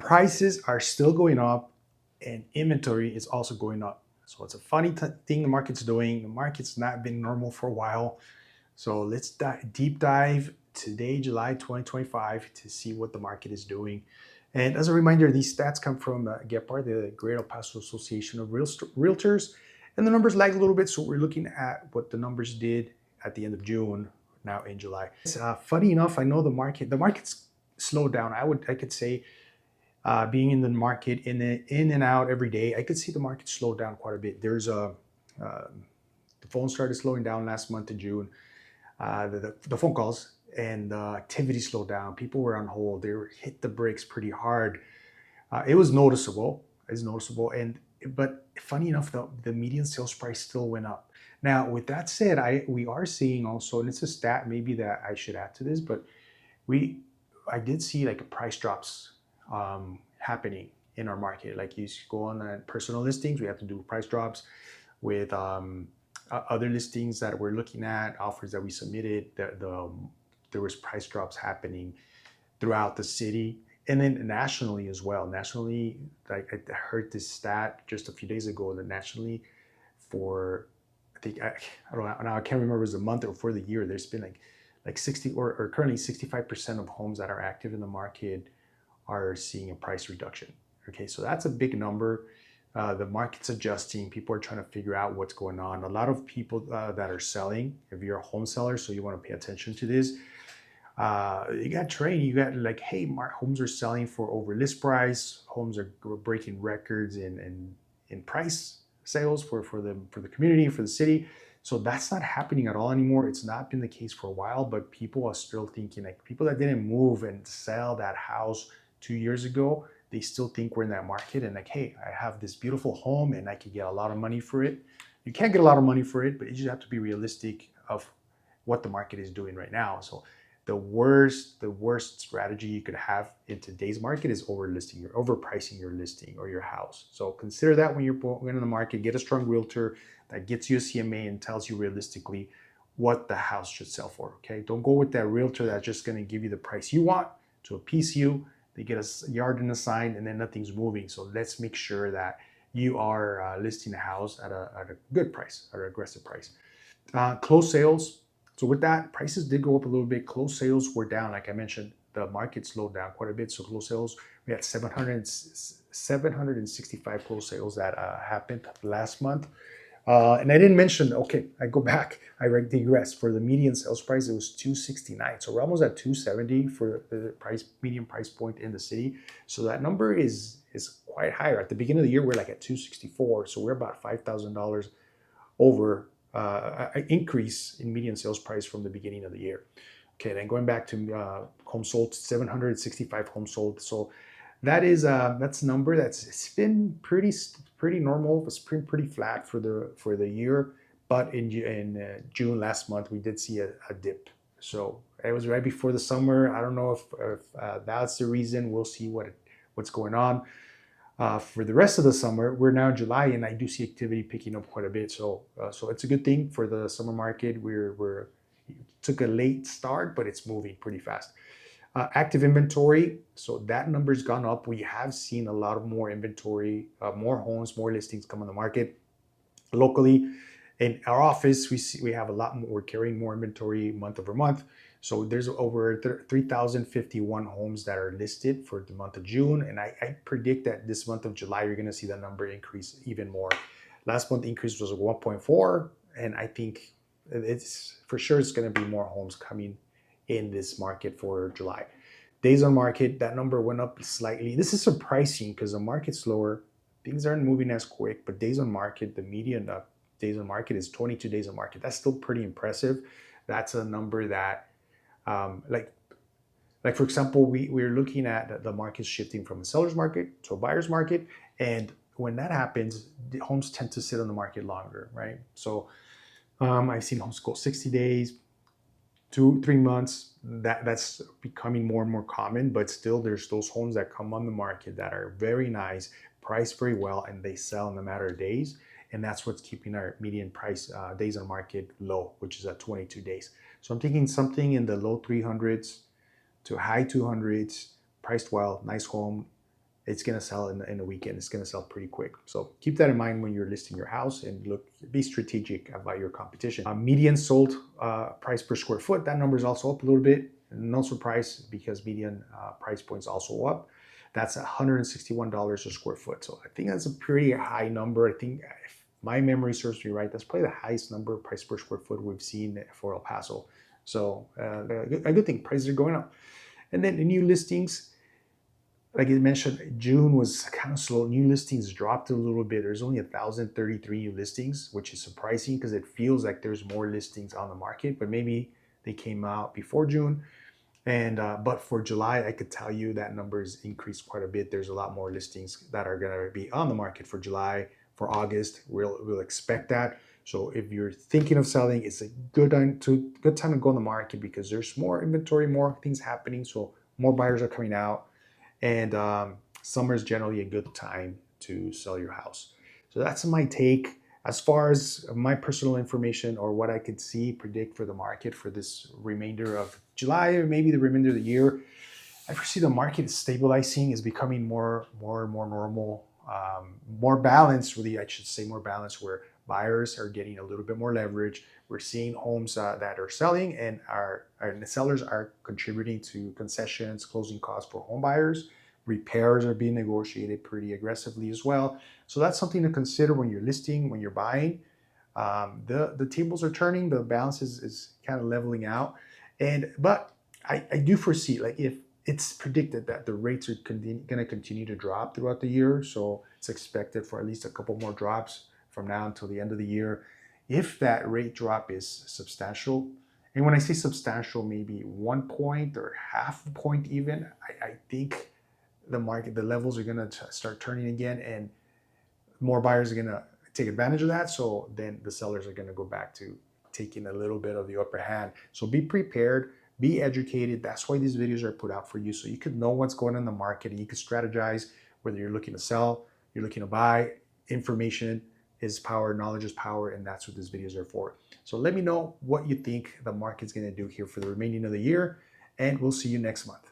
prices are still going up and inventory is also going up. So it's a funny thing the market's doing. The market's not been normal for a while. So let's deep dive today, July 2025, to see what the market is doing. And as a reminder, these stats come from GEPAR, the Greater Paso Association of Realtors. And the numbers lag a little bit, so we're looking at what the numbers did at the end of June, now in July. Funny enough, I know the market's slowed down. I could say, being in the market in and out every day, I could see the market slow down quite a bit. The phone started slowing down last month in June. The phone calls and activity slowed down. People were on hold. They hit the brakes pretty hard. It was noticeable. But funny enough, the median sales price still went up. Now, with that said, we are seeing also, and it's a stat maybe that I should add to this, but I did see like a price drops happening in our market. Like you go on personal listings, we have to do price drops with other listings that we're looking at, offers that we submitted. There was price drops happening throughout the city and then nationally as well. Nationally, like I heard this stat just a few days ago that nationally, for I think I don't know now, I can't remember if it was a month or for the year, there's been like 60 or currently 65% of homes that are active in the market are seeing a price reduction. Okay, so that's a big number. The market's adjusting. People are trying to figure out what's going on. A lot of people that are selling, if you're a home seller, so you want to pay attention to this, you got trained. You got like, hey, homes are selling for over list price. Homes are breaking records in price sales for the community, for the city. So that's not happening at all anymore. It's not been the case for a while, but people are still thinking, like people that didn't move and sell that house 2 years ago, they still think we're in that market and like, hey, I have this beautiful home and I could get a lot of money for it. You can't get a lot of money for it, but you just have to be realistic of what the market is doing right now. So the worst strategy you could have in today's market is overlisting or overpricing your listing or your house. So consider that when you're going in the market. Get a strong realtor that gets you a CMA and tells you realistically what the house should sell for. Okay, don't go with that realtor that's just going to give you the price you want to appease you. They get a yard in the sign and then nothing's moving. So let's make sure that you are listing a house at a good price, at an aggressive price. Closed sales. So with that, prices did go up a little bit. Closed sales were down. Like I mentioned, the market slowed down quite a bit. So closed sales, we had 765 closed sales that happened last month. And I didn't mention, okay, I go back, I digress. For the median sales price, it was $269. So we're almost at $270 for the median price point in the city. So that number is quite higher. At the beginning of the year, we're like at $264. So we're about $5,000 over increase in median sales price from the beginning of the year. Okay, then going back to homes sold, 765 homes sold. So that's a number it's been pretty normal. It's been pretty flat for the year, but in June last month we did see a dip. So it was right before the summer. I don't know if that's the reason. We'll see what's going on. For the rest of the summer, we're now in July, and I do see activity picking up quite a bit. So it's a good thing for the summer market. It took a late start, but it's moving pretty fast. Active inventory, so that number's gone up. We have seen a lot of more inventory, more homes, more listings come on the market locally. In our office, we have a lot more. We're carrying more inventory month over month. So there's over 3,051 homes that are listed for the month of June. And I predict that this month of July, you're going to see that number increase even more. Last month increase was 1.4. And I think it's going to be more homes coming in this market for July. Days on market, that number went up slightly. This is surprising because the market's slower. Things aren't moving as quick, but days on market, the median days on market is 22 days on market. That's still pretty impressive. That's a number that, like for example, we're looking at the market shifting from a seller's market to a buyer's market. And when that happens, the homes tend to sit on the market longer, right? So I've seen homes go 60 days, 2-3 months. That's becoming more and more common, but still there's those homes that come on the market that are very nice, priced very well, and they sell in a matter of days. And that's what's keeping our median price days on market low, which is at 22 days. So I'm thinking something in the low 300s to high 200s, priced well, nice home, it's going to sell in a weekend. It's going to sell pretty quick. So keep that in mind when you're listing your house, and be strategic about your competition. Median sold price per square foot, that number is also up a little bit. No surprise, because median price point is also up. That's $161 a square foot. So I think that's a pretty high number. I think if my memory serves me right, that's probably the highest number of price per square foot we've seen for El Paso. So a good thing, prices are going up. And then the new listings, like I mentioned, June was kind of slow. New listings dropped a little bit. There's only 1,033 new listings, which is surprising because it feels like there's more listings on the market, but maybe they came out before June. And but for July, I could tell you that number has increased quite a bit. There's a lot more listings that are going to be on the market for July. For August, we'll expect that. So if you're thinking of selling, it's a good time to go on the market, because there's more inventory, more things happening. So more buyers are coming out, and summer is generally a good time to sell your house. So that's my take. As far as my personal information, or what I could predict for the market for this remainder of July, or maybe the remainder of the year, I foresee the market is stabilizing, is becoming more normal, more balanced, really, I should say more balanced, where buyers are getting a little bit more leverage. We're seeing homes that are selling, and the sellers are contributing to concessions, closing costs for home buyers. Repairs are being negotiated pretty aggressively as well. So that's something to consider when you're listing, when you're buying. The tables are turning, the balance is kind of leveling out. But I do foresee, like, if it's predicted that the rates are going to continue to drop throughout the year, so it's expected for at least a couple more drops from now until the end of the year. If that rate drop is substantial, and when I say substantial, maybe 1 point or half a point even, I think the levels are going to start turning again, and more buyers are going to take advantage of that. So then the sellers are going to go back to taking a little bit of the upper hand. So be prepared, be educated. That's why these videos are put out for you, so you could know what's going on in the market, and you could strategize whether you're looking to sell, you're looking to buy. Information is power, knowledge is power, and that's what these videos are for. So let me know what you think the market's going to do here for the remaining of the year, and we'll see you next month.